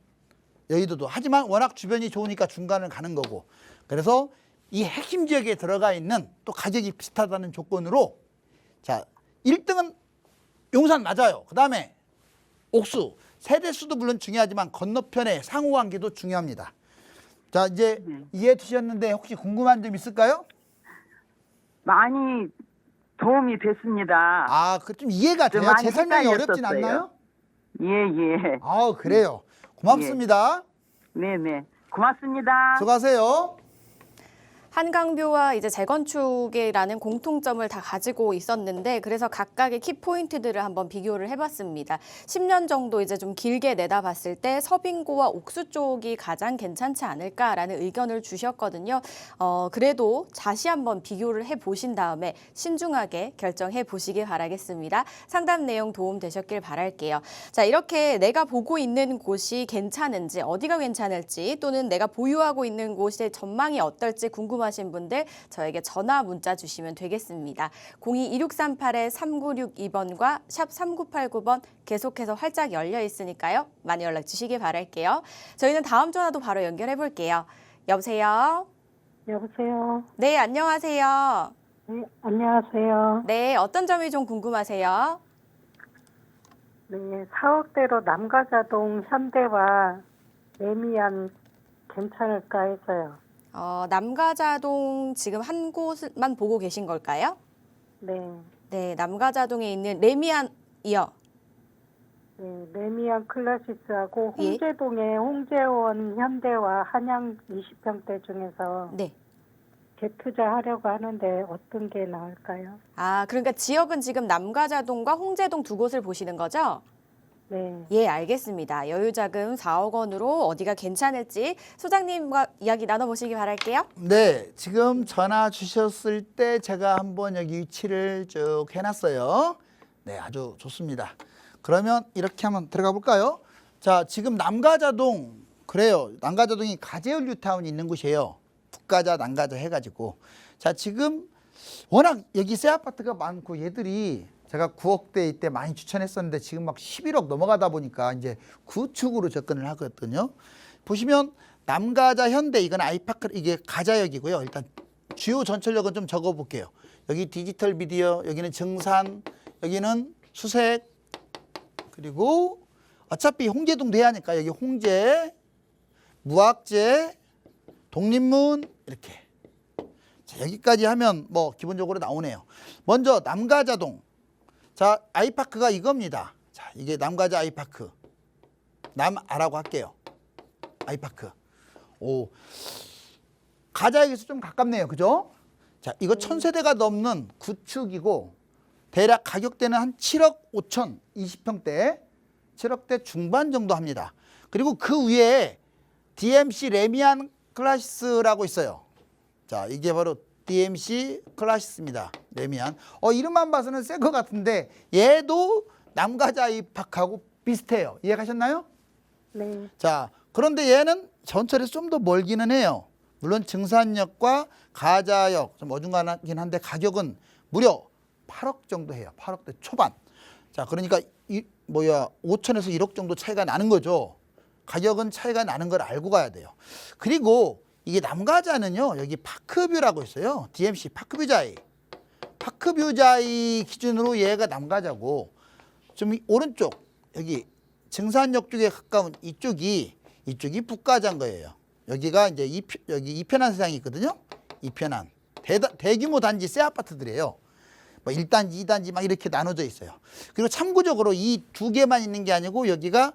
여의도도. 하지만 워낙 주변이 좋으니까 중간을 가는 거고. 그래서 이 핵심 지역에 들어가 있는 또 가격이 비슷하다는 조건으로 자 1등은 용산 맞아요. 그다음에 옥수, 세대수도 물론 중요하지만 건너편의 상호관계도 중요합니다. 자 이제 이해해 주셨는데 혹시 궁금한 점 있을까요? 많이 도움이 됐습니다. 그 좀 이해가 돼요? 많이 제 설명이 어렵진 헷갈렸었어요. 않나요? 예, 예. 그래요. 고맙습니다. 네, 네. 고맙습니다. 수고하세요. 한강뷰와 이제 재건축이라는 공통점을 다 가지고 있었는데 그래서 각각의 키포인트들을 한번 비교를 해봤습니다. 10년 정도 이제 좀 길게 내다봤을 때 서빙고와 옥수 쪽이 가장 괜찮지 않을까라는 의견을 주셨거든요. 그래도 다시 한번 비교를 해보신 다음에 신중하게 결정해 보시길 바라겠습니다. 상담 내용 도움 되셨길 바랄게요. 자, 이렇게 내가 보고 있는 곳이 괜찮은지 어디가 괜찮을지 또는 내가 보유하고 있는 곳의 전망이 어떨지 궁금하신 분들 저에게 전화 문자 주시면 되겠습니다. 02-2638-3962번과 샵 3989번 계속해서 활짝 열려 있으니까요. 많이 연락 주시길 바랄게요. 저희는 다음 전화도 바로 연결해 볼게요. 여보세요? 여보세요. 네, 안녕하세요. 네, 안녕하세요. 네, 어떤 점이 좀 궁금하세요? 네, 4억대로 남가자동 현대와 레미안 괜찮을까 해서요. 남가자동 지금 한 곳만 보고 계신 걸까요? 네, 네, 남가자동에 있는 레미안이요. 네, 레미안 클래시스하고 예. 홍제동에 홍제원 현대와 한양 20평대 중에서 네. 재투자하려고 하는데 어떤 게 나을까요? 그러니까 지역은 지금 남가자동과 홍제동 두 곳을 보시는 거죠? 네, 예, 알겠습니다. 여유자금 4억 원으로 어디가 괜찮을지 소장님과 이야기 나눠보시기 바랄게요. 네, 지금 전화 주셨을 때 제가 한번 여기 위치를 쭉 해놨어요. 네, 아주 좋습니다. 그러면 이렇게 한번 들어가 볼까요? 자, 지금 남가자동, 그래요. 남가자동이 가재울 뉴타운이 있는 곳이에요. 북가자, 남가자 해가지고. 자, 지금 워낙 여기 새 아파트가 많고 얘들이 제가 9억대 이때 많이 추천했었는데 지금 막 11억 넘어가다 보니까 이제 구축으로 접근을 하거든요. 보시면 남가자 현대 이건 아이파크 이게 가자역이고요. 일단 주요 전철역은 좀 적어 볼게요. 여기 디지털 미디어, 여기는 증산, 여기는 수색, 그리고 어차피 홍제동 돼야 하니까 여기 홍제, 무학재, 독립문 이렇게. 자, 여기까지 하면 뭐 기본적으로 나오네요. 먼저 남가자동. 자, 아이파크가 이겁니다. 자, 이게 남가자 아이파크. 남아라고 할게요. 아이파크. 가자역에서 좀 가깝네요. 그죠? 자, 이거 1000세대가 넘는 구축이고 대략 가격대는 한 7억 5천 20평대 7억대 중반 정도 합니다. 그리고 그 위에 DMC 레미안 클래시스라고 있어요. 자, 이게 바로 DMC 클래시스입니다. 레미안. 이름만 봐서는 새 것 같은데 얘도 남가자 아이파크하고 비슷해요. 이해가셨나요? 네, 자, 그런데 얘는 전철에서 좀 더 멀기는 해요. 물론 증산역과 가자역 좀 어중간하긴 한데 가격은 무려 8억 정도 해요. 8억대 초반. 자, 그러니까 5천에서 1억 정도 차이가 나는 거죠. 가격은 차이가 나는 걸 알고 가야 돼요. 그리고 이게 남가자는요. 여기 파크뷰라고 있어요. DMC 파크뷰자이. 파크뷰자이 기준으로 얘가 남가자고 좀 오른쪽 여기 증산역 쪽에 가까운 이쪽이 북가자인 거예요. 여기가 이제 여기 이편한 세상이 있거든요. 이편한 대규모 단지 새 아파트들이에요. 뭐 1단지, 2단지 막 이렇게 나눠져 있어요. 그리고 참고적으로 이 두 개만 있는 게 아니고 여기가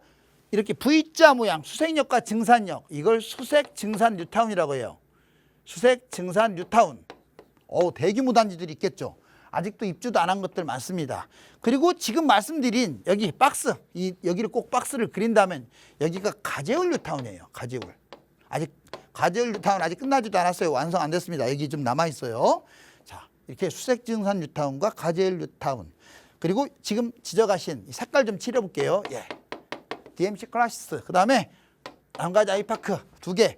이렇게 V자 모양 수색역과 증산역, 이걸 수색 증산 뉴타운이라고 해요. 수색 증산 뉴타운. 대규모 단지들이 있겠죠. 아직도 입주도 안 한 것들 많습니다. 그리고 지금 말씀드린 여기 박스, 여기를 꼭 박스를 그린다면 여기가 가재울 뉴타운이에요. 가재울. 아직 가재울 뉴타운 아직 끝나지도 않았어요. 완성 안 됐습니다. 여기 좀 남아 있어요. 자, 이렇게 수색 증산 뉴타운과 가재울 뉴타운. 그리고 지금 지적하신 이 색깔 좀 칠해볼게요. 예. DMC 클래시스. 그 다음에 남가지 아이파크 2개.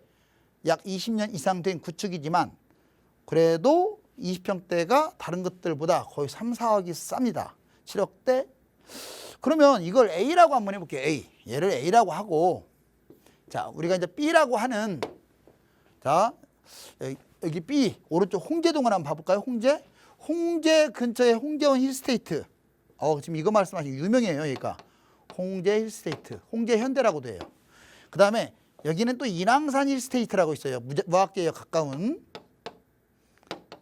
약 20년 이상 된 구축이지만 그래도 20평대가 다른 것들보다 거의 3, 4억이 쌉니다. 7억대. 그러면 이걸 A라고 한번 해볼게요. A. 얘를 A라고 하고, 자, 우리가 이제 B라고 하는, 자, 여기 B, 오른쪽 홍제동을 한번 봐볼까요? 홍제 근처에 홍제원 힐스테이트. 지금 이거 말씀하시면 유명해요, 여기가. 홍제 힐스테이트. 홍제 현대라고도 해요. 그 다음에 여기는 또 인왕산 힐스테이트라고 있어요. 무학계에 가까운.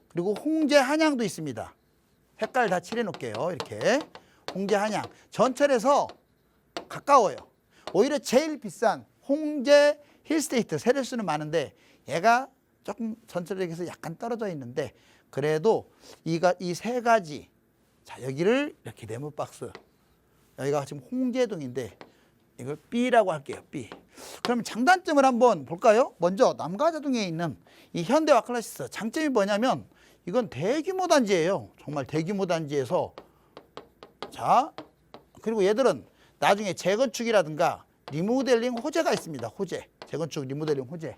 그리고 홍제 한양도 있습니다. 색깔 다 칠해 놓을게요. 이렇게. 홍제 한양. 전철에서 가까워요. 오히려 제일 비싼 홍제 힐스테이트. 세대수는 많은데 얘가 조금 전철역에서 약간 떨어져 있는데 그래도 이 세 가지. 자, 여기를 이렇게 네모 박스. 여기가 지금 홍제동인데 이걸 B라고 할게요. B. 그럼 장단점을 한번 볼까요? 먼저 남가자동에 있는 이 현대와 클래시스. 장점이 뭐냐면 이건 대규모 단지예요. 정말 대규모 단지에서, 자, 그리고 얘들은 나중에 재건축이라든가 리모델링 호재가 있습니다. 호재. 재건축 리모델링 호재.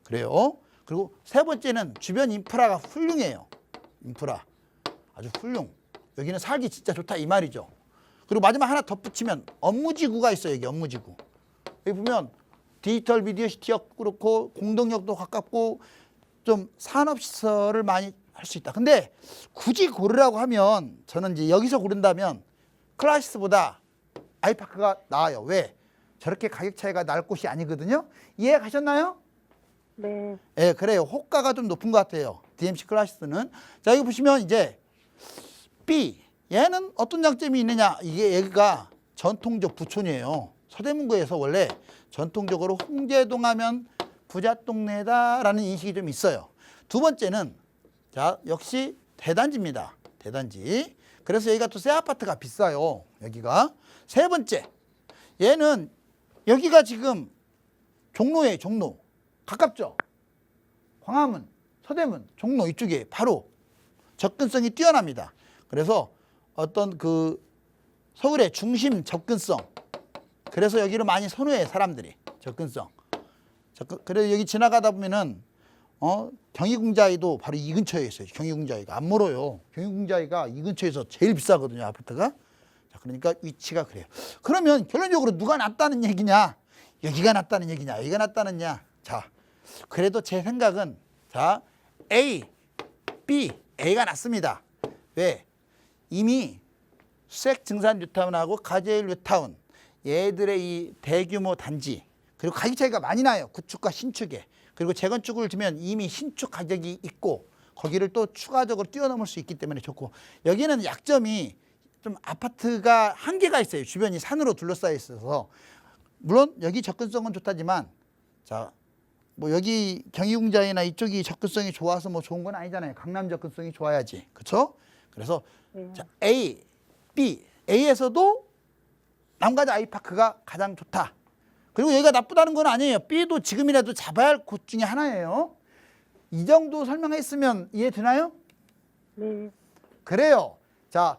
그래요. 그리고 세 번째는 주변 인프라가 훌륭해요. 인프라. 아주 훌륭. 여기는 살기 진짜 좋다 이 말이죠. 그리고 마지막 하나 덧붙이면 업무지구가 있어요. 여기 업무지구. 여기 보면 디지털 미디어 시티역 그렇고 공동역도 가깝고 좀 산업시설을 많이 할 수 있다. 근데 굳이 고르라고 하면 저는 이제 여기서 고른다면 클래시스보다 아이파크가 나아요. 왜? 저렇게 가격 차이가 날 곳이 아니거든요. 이해 가셨나요? 네. 예, 그래요. 호가가 좀 높은 것 같아요. DMC 클래시스는. 자, 여기 보시면 이제 B. 얘는 어떤 장점이 있느냐. 이게 여기가 전통적 부촌이에요. 서대문구에서 원래 전통적으로 홍제동 하면 부자 동네다라는 인식이 좀 있어요. 두 번째는 자, 역시 대단지입니다. 대단지. 그래서 여기가 또 새 아파트가 비싸요. 여기가. 세 번째. 얘는 여기가 지금 종로예요. 종로. 가깝죠? 광화문, 서대문, 종로 이쪽에 바로 접근성이 뛰어납니다. 그래서 어떤 서울의 중심 접근성. 그래서 여기를 많이 선호해 사람들이. 접근성. 그래서 여기 지나가다 보면은 경희궁자이도 바로 이 근처에 있어요. 경희궁자이가 안 멀어요. 경희궁자이가 이 근처에서 제일 비싸거든요. 아파트가. 자, 그러니까 위치가 그래요. 그러면 결론적으로 누가 낫다는 얘기냐? 여기가 낫다는 얘기냐? 여기가 낫다느냐? 자, 그래도 제 생각은 자 A, B, A가 낫습니다. 왜? 이미 수색 증산 뉴타운하고 가재일 뉴타운 얘들의 이 대규모 단지 그리고 가격 차이가 많이 나요. 구축과 신축에. 그리고 재건축을 두면 이미 신축 가격이 있고 거기를 또 추가적으로 뛰어넘을 수 있기 때문에 좋고 여기는 약점이 좀 아파트가 한계가 있어요. 주변이 산으로 둘러싸여 있어서 물론 여기 접근성은 좋다지만 자, 뭐 여기 경희궁자이나 이쪽이 접근성이 좋아서 뭐 좋은 건 아니잖아요. 강남 접근성이 좋아야지. 그렇죠? 그래서 네. 자, A, B, A에서도 남가자 아이파크가 가장 좋다. 그리고 여기가 나쁘다는 건 아니에요. B도 지금이라도 잡아야 할 곳 중에 하나예요. 이 정도 설명했으면 이해되나요? 네. 그래요. 자,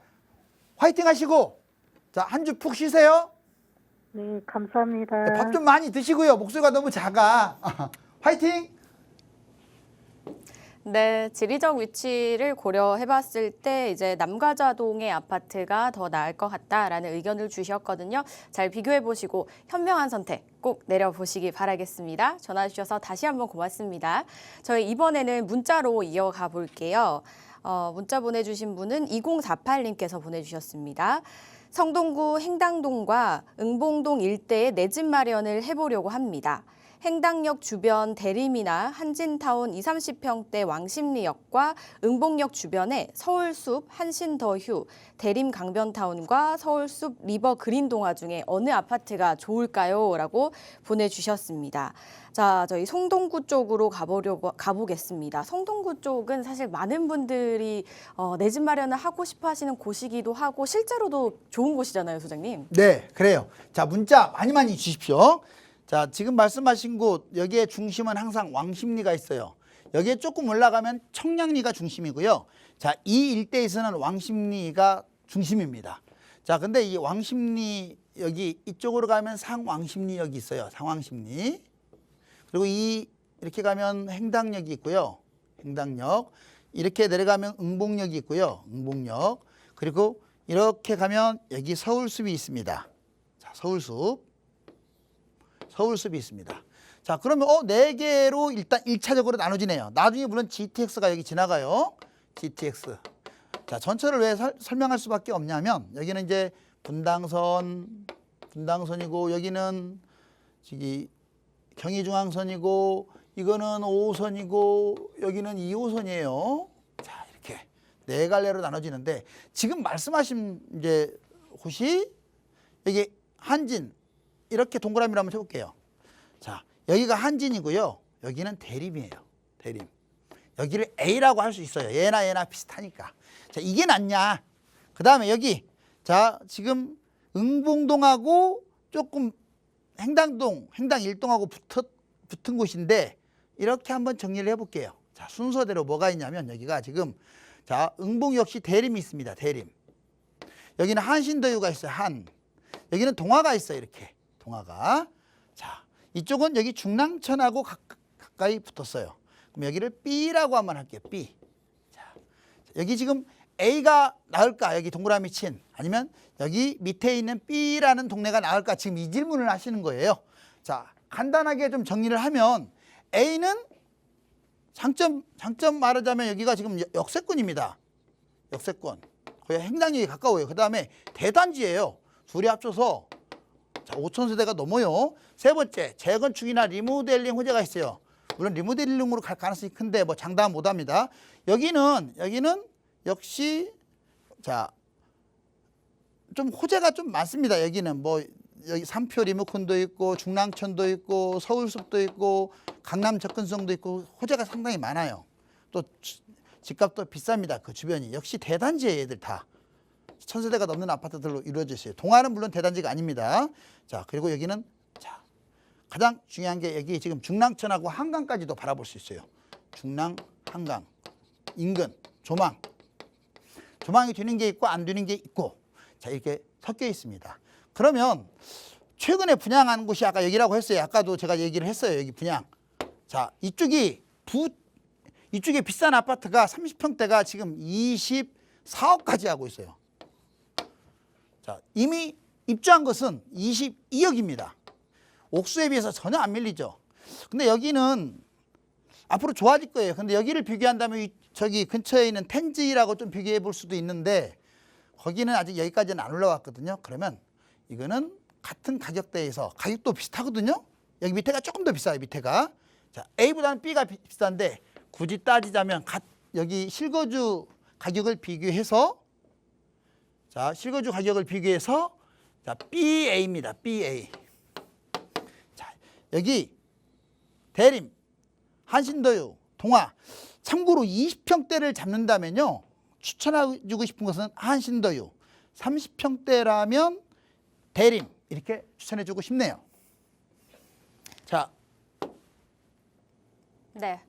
화이팅 하시고 자, 한 주 푹 쉬세요. 네, 감사합니다. 밥 좀 많이 드시고요. 목소리가 너무 작아. 화이팅! 네, 지리적 위치를 고려해봤을 때 이제 남가자동의 아파트가 더 나을 것 같다라는 의견을 주셨거든요. 잘 비교해보시고 현명한 선택 꼭 내려보시기 바라겠습니다. 전화 주셔서 다시 한번 고맙습니다. 저희 이번에는 문자로 이어가 볼게요. 문자 보내주신 분은 2048님께서 보내주셨습니다. 성동구 행당동과 응봉동 일대에 내 집 마련을 해보려고 합니다. 행당역 주변 대림이나 한진타운 20, 30평대 왕십리역과 응봉역 주변에 서울숲 한신더휴, 대림 강변타운과 서울숲 리버 그린동화 중에 어느 아파트가 좋을까요? 라고 보내주셨습니다. 자, 저희 성동구 쪽으로 가보겠습니다. 성동구 쪽은 사실 많은 분들이 내 집 마련을 하고 싶어 하시는 곳이기도 하고 실제로도 좋은 곳이잖아요, 소장님. 네, 그래요. 자, 문자 많이 주십시오. 자, 지금 말씀하신 곳 여기에 중심은 항상 왕십리가 있어요. 여기에 조금 올라가면 청량리가 중심이고요. 자, 이 일대에서는 왕십리가 중심입니다. 자, 근데 이 왕십리 여기 이쪽으로 가면 상왕십리역이 있어요. 상왕십리. 그리고 이렇게 가면 행당역이 있고요. 행당역. 이렇게 내려가면 응봉역이 있고요. 응봉역. 그리고 이렇게 가면 여기 서울숲이 있습니다. 자, 서울숲이 있습니다. 자, 그러면 4개로 일단 1차적으로 나눠지네요. 나중에 물론 GTX가 여기 지나가요. GTX. 자, 전철을 왜 설명할 수밖에 없냐면 여기는 이제 분당선이고 여기는 저기 경의중앙선이고 이거는 5호선이고 여기는 2호선이에요. 자, 이렇게 4갈래로 나눠지는데 지금 말씀하신 이제 곳이 여기 한진 이렇게 동그라미로 한번 해볼게요. 자, 여기가 한진이고요. 여기는 대림이에요. 대림. 여기를 A라고 할 수 있어요. 얘나 비슷하니까. 자, 이게 낫냐? 그 다음에 여기 자, 지금 응봉동하고 조금 행당동, 행당 1동하고 붙은 곳인데 이렇게 한번 정리를 해볼게요. 자, 순서대로 뭐가 있냐면 여기가 지금 자, 응봉 역시 대림이 있습니다. 대림. 여기는 한신더유가 있어요. 여기는 동화가 있어요. 이렇게 동화가. 자, 이쪽은 여기 중랑천하고 가까이 붙었어요. 그럼 여기를 B라고 한번 할게요. B. 자, 여기 지금 A가 나을까? 여기 동그라미 친. 아니면 여기 밑에 있는 B라는 동네가 나을까? 지금 이 질문을 하시는 거예요. 자, 간단하게 좀 정리를 하면 A는 장점 말하자면 여기가 지금 역세권입니다. 역세권. 거의 행당역이 가까워요. 그 다음에 대단지예요. 둘이 합쳐서 자, 5,000세대가 넘어요. 세 번째, 재건축이나 리모델링 호재가 있어요. 물론 리모델링으로 갈 가능성이 큰데 뭐 장담 못합니다. 여기는 역시 자, 좀 호재가 좀 많습니다. 여기는 뭐 여기 삼표 리모컨도 있고 중랑천도 있고 서울숲도 있고 강남 접근성도 있고 호재가 상당히 많아요. 또 집값도 비쌉니다. 그 주변이 역시 대단지예요. 얘들 다 1,000세대가 넘는 아파트들로 이루어져 있어요. 동화는 물론 대단지가 아닙니다. 자, 그리고 여기는 자, 가장 중요한 게 여기 지금 중랑천하고 한강까지도 바라볼 수 있어요. 중랑, 한강, 인근, 조망이 되는 게 있고 안 되는 게 있고 자, 이렇게 섞여 있습니다. 그러면 최근에 분양한 곳이 아까 여기라고 했어요. 아까도 제가 얘기를 했어요. 여기 분양. 자, 이쪽에 비싼 아파트가 30평대가 지금 24억까지 하고 있어요. 자, 이미 입주한 것은 22억입니다. 옥수에 비해서 전혀 안 밀리죠. 근데 여기는 앞으로 좋아질 거예요. 근데 여기를 비교한다면 저기 근처에 있는 텐지라고 좀 비교해 볼 수도 있는데 거기는 아직 여기까지는 안 올라왔거든요. 그러면 이거는 같은 가격대에서 가격도 비슷하거든요. 여기 밑에가 조금 더 비싸요. 밑에가. 자, A보다는 B가 비싼데 굳이 따지자면 여기 실거주 가격을 비교해서 자, 실거주 가격을 비교해서 자, BA입니다. BA. 자, 여기 대림, 한신더유, 동화. 참고로 20평대를 잡는다면요. 추천해주고 싶은 것은 한신더유. 30평대라면 대림. 이렇게 추천해주고 싶네요. 자. 네.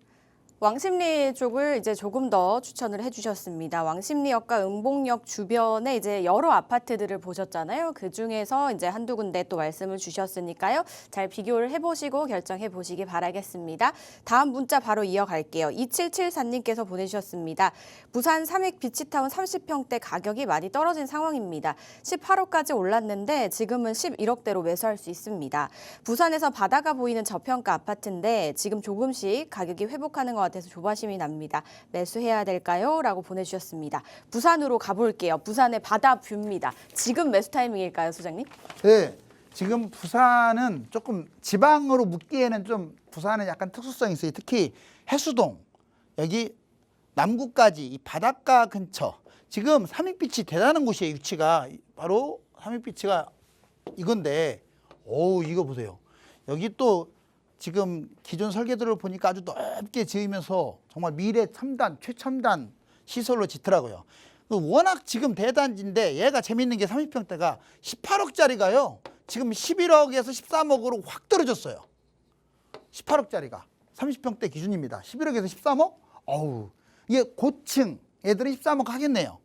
왕십리 쪽을 이제 조금 더 추천을 해주셨습니다. 왕십리역과 응봉역 주변에 이제 여러 아파트들을 보셨잖아요. 그 중에서 이제 한두 군데 또 말씀을 주셨으니까요. 잘 비교를 해보시고 결정해 보시기 바라겠습니다. 다음 문자 바로 이어갈게요. 2774님께서 보내주셨습니다. 부산 삼익 비치타운 30평대 가격이 많이 떨어진 상황입니다. 18억까지 올랐는데 지금은 11억대로 매수할 수 있습니다. 부산에서 바다가 보이는 저평가 아파트인데 지금 조금씩 가격이 회복하는 것 같아서 조바심이 납니다. 매수해야 될까요? 라고 보내주셨습니다. 부산으로 가볼게요. 부산의 바다 뷰입니다. 지금 매수 타이밍일까요, 소장님? 네. 지금 부산은 조금 지방으로 묻기에는 좀 부산은 약간 특수성이 있어요. 특히 해수동 여기 남구까지 이 바닷가 근처 지금 삼익비치 대단한 곳이에요. 위치가 바로 삼익비치가 이건데 오 이거 보세요. 여기 또 지금 기존 설계도를 보니까 아주 넓게 지으면서 정말 미래 첨단 최첨단 시설로 짓더라고요. 워낙 지금 대단지인데 얘가 재밌는 게 30평대가 18억짜리가요. 지금 11억에서 13억으로 확 떨어졌어요. 18억짜리가 30평대 기준입니다. 11억에서 13억? 어우 이게 고층 애들은 13억 하겠네요.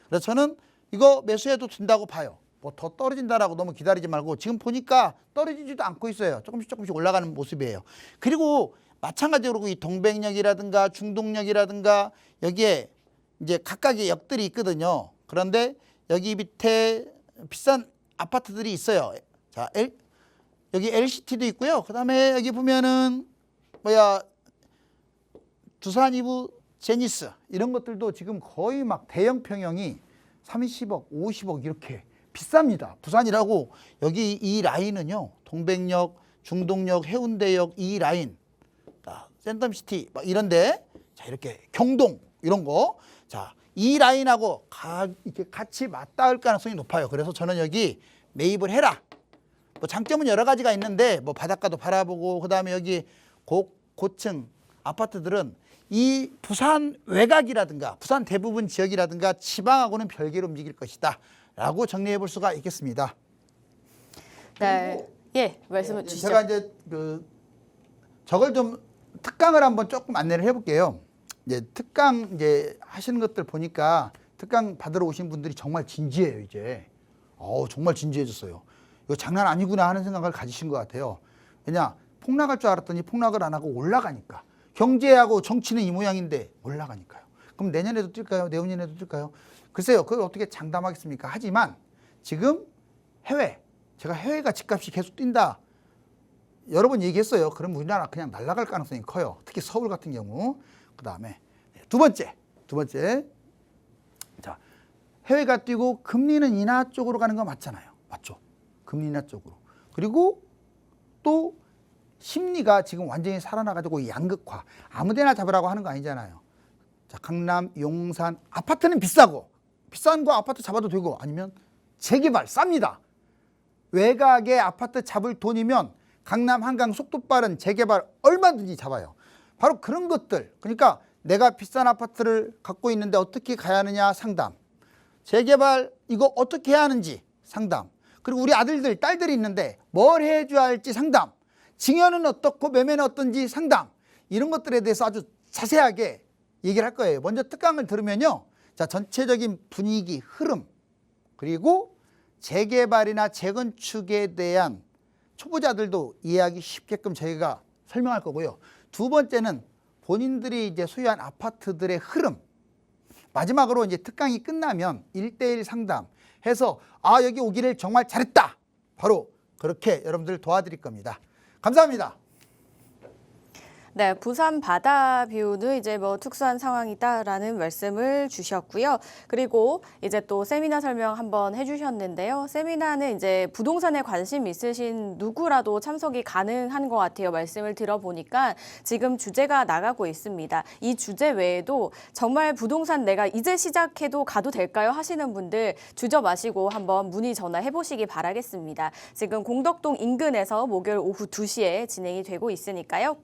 그래서 저는 이거 매수해도 된다고 봐요. 뭐 더 떨어진다라고 너무 기다리지 말고 지금 보니까 떨어지지도 않고 있어요. 조금씩 올라가는 모습이에요. 그리고 마찬가지로 이 동백역이라든가 중동역이라든가 여기에 이제 각각의 역들이 있거든요. 그런데 여기 밑에 비싼 아파트들이 있어요. 자, 여기 LCT도 있고요. 그다음에 여기 보면은 두산 이브 제니스 이런 것들도 지금 거의 막 대형 평형이 30억, 50억 이렇게 비쌉니다. 부산이라고 여기 이 라인은요. 동백역, 중동역, 해운대역 이 라인, 센텀시티 막 이런데 자 이렇게 경동 이런 거, 자 이 라인하고 이렇게 같이 맞닿을 가능성이 높아요. 그래서 저는 여기 매입을 해라. 뭐 장점은 여러 가지가 있는데 뭐 바닷가도 바라보고 그다음에 여기 고층 아파트들은 이 부산 외곽이라든가 부산 대부분 지역이라든가 지방하고는 별개로 움직일 것이다 라고 정리해 볼 수가 있겠습니다. 네, 예, 말씀을 주시죠. 제가 이제 저걸 좀 특강을 한번 조금 안내를 해볼게요. 이제 특강 이제 하시는 것들 보니까 특강 받으러 오신 분들이 정말 진지해요. 이제 정말 진지해졌어요. 이거 장난 아니구나 하는 생각을 가지신 것 같아요. 왜냐 폭락할 줄 알았더니 폭락을 안 하고 올라가니까. 경제하고 정치는 이 모양인데 올라가니까요. 그럼 내년에도 뛸까요? 내후년에도 뛸까요? 글쎄요. 그걸 어떻게 장담하겠습니까? 하지만 지금 제가 해외가 집값이 계속 뛴다. 여러 번 얘기했어요. 그럼 우리나라 그냥 날아갈 가능성이 커요. 특히 서울 같은 경우. 그 다음에 두 번째. 자, 해외가 뛰고 금리는 인하 쪽으로 가는 거 맞잖아요. 맞죠? 금리 인하 쪽으로. 그리고 또 심리가 지금 완전히 살아나가지고 양극화. 아무데나 잡으라고 하는 거 아니잖아요. 자, 강남, 용산 아파트는 비싸고 비싼 거 아파트 잡아도 되고 아니면 재개발 쌉니다. 외곽에 아파트 잡을 돈이면 강남, 한강 속도 빠른 재개발 얼마든지 잡아요. 바로 그런 것들. 그러니까 내가 비싼 아파트를 갖고 있는데 어떻게 가야 하느냐 상담. 재개발 이거 어떻게 해야 하는지 상담. 그리고 우리 아들들, 딸들이 있는데 뭘 해줘야 할지 상담. 증여는 어떻고 매매는 어떤지 상담. 이런 것들에 대해서 아주 자세하게 얘기를 할 거예요. 먼저 특강을 들으면요. 자, 전체적인 분위기, 흐름, 그리고 재개발이나 재건축에 대한 초보자들도 이해하기 쉽게끔 저희가 설명할 거고요. 두 번째는 본인들이 이제 소유한 아파트들의 흐름. 마지막으로 이제 특강이 끝나면 1대1 상담해서 여기 오기를 정말 잘했다. 바로 그렇게 여러분들 도와드릴 겁니다. 감사합니다. 네, 부산 바다 뷰는 이제 뭐 특수한 상황이다라는 말씀을 주셨고요. 그리고 이제 또 세미나 설명 한번 해주셨는데요. 세미나는 이제 부동산에 관심 있으신 누구라도 참석이 가능한 것 같아요. 말씀을 들어보니까 지금 주제가 나가고 있습니다. 이 주제 외에도 정말 부동산 내가 이제 시작해도 가도 될까요? 하시는 분들 주저 마시고 한번 문의 전화해 보시기 바라겠습니다. 지금 공덕동 인근에서 목요일 오후 2시에 진행이 되고 있으니까요.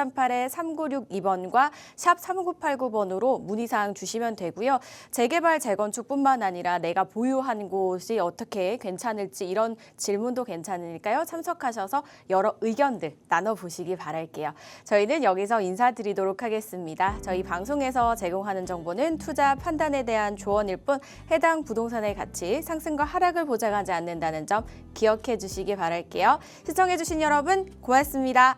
02-2638-3962번과 샵 3989번으로 문의사항 주시면 되고요. 재개발, 재건축뿐만 아니라 내가 보유한 곳이 어떻게 괜찮을지 이런 질문도 괜찮으니까요. 참석하셔서 여러 의견들 나눠보시기 바랄게요. 저희는 여기서 인사드리도록 하겠습니다. 저희 방송에서 제공하는 정보는 투자 판단에 대한 조언일 뿐 해당 부동산의 가치, 상승과 하락을 보장하지 않는다는 점 기억해 주시기 바랄게요. 시청해 주신 여러분 고맙습니다.